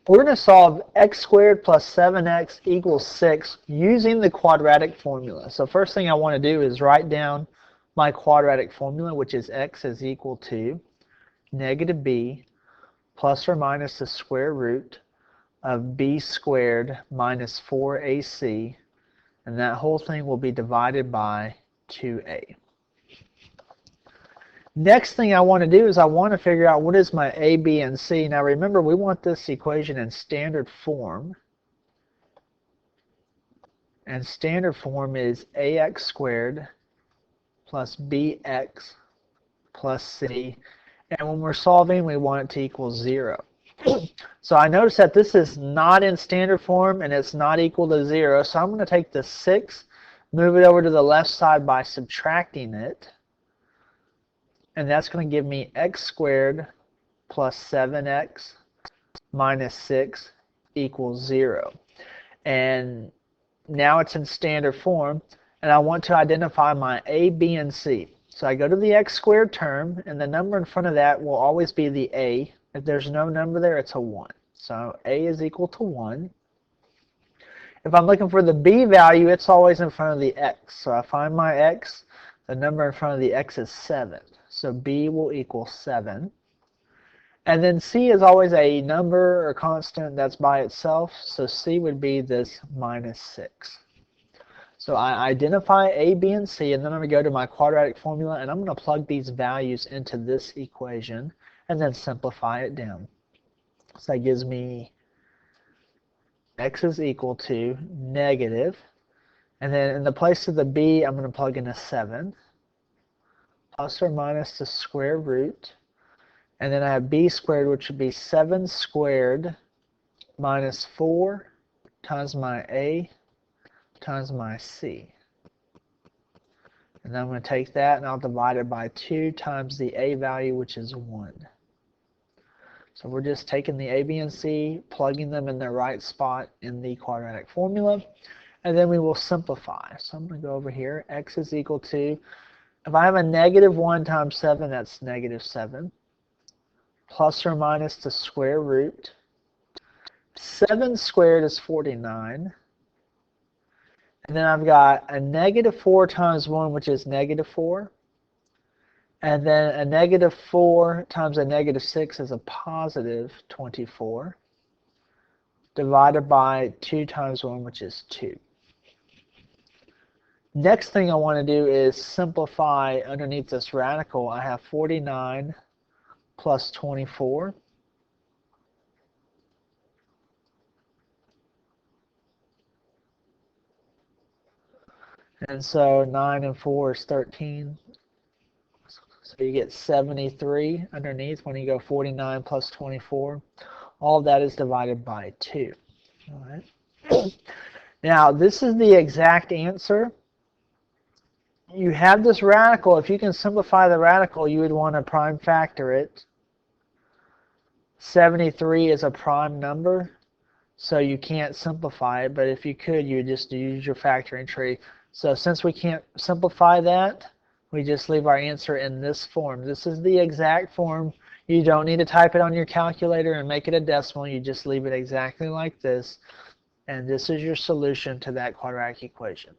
We're going to solve x squared plus 7x equals 6 using the quadratic formula. So first thing I want to do is write down my quadratic formula, which is x is equal to negative b plus or minus the square root of b squared minus 4ac, and that whole thing will be divided by 2a. Next thing I want to do is I want to figure out what is my a, b, and c. Now remember, we want this equation in standard form. And standard form is ax squared plus bx plus c. And when we're solving, we want it to equal 0. So I notice that this is not in standard form and it's not equal to 0. So I'm going to take the 6, move it over to the left side by subtracting it. And that's going to give me x squared plus 7x minus 6 equals 0. And now it's in standard form, and I want to identify my a, b, and c. So I go to the x squared term, and the number in front of that will always be the a. If there's no number there, it's a 1. So a is equal to 1. If I'm looking for the b value, it's always in front of the x. So I find my x, the number in front of the x is 7. So b will equal 7. And then c is always a number or constant that's by itself. So c would be this minus 6. So I identify a, b, and c, and then I'm going to go to my quadratic formula, and I'm going to plug these values into this equation and then simplify it down. So that gives me x is equal to negative. And then in the place of the b, I'm going to plug in a 7. Plus or minus the square root, and then I have b squared, which would be 7 squared minus 4 times my a times my c. And then I'm going to take that and I'll divide it by 2 times the a value, which is 1. So we're just taking the a, b, and c, plugging them in their right spot in the quadratic formula, and then we will simplify. So I'm going to go over here. X is equal to, if I have a negative 1 times 7, that's negative 7. Plus or minus the square root. 7 squared is 49. And then I've got a negative 4 times 1, which is negative 4. And then a negative 4 times a negative 6 is a positive 24. Divided by 2 times 1, which is 2. Next thing I want to do is simplify underneath this radical. I have 49 plus 24. And so 9 and 4 is 13. So you get 73 underneath when you go 49 plus 24. All of that is divided by 2. All right. Now, this is the exact answer. You have this radical. If you can simplify the radical, you would want to prime factor it. 73 is a prime number, so you can't simplify it. But if you could, you would just use your factoring tree. So since we can't simplify that, we just leave our answer in this form. This is the exact form. You don't need to type it on your calculator and make it a decimal. You just leave it exactly like this. And this is your solution to that quadratic equation.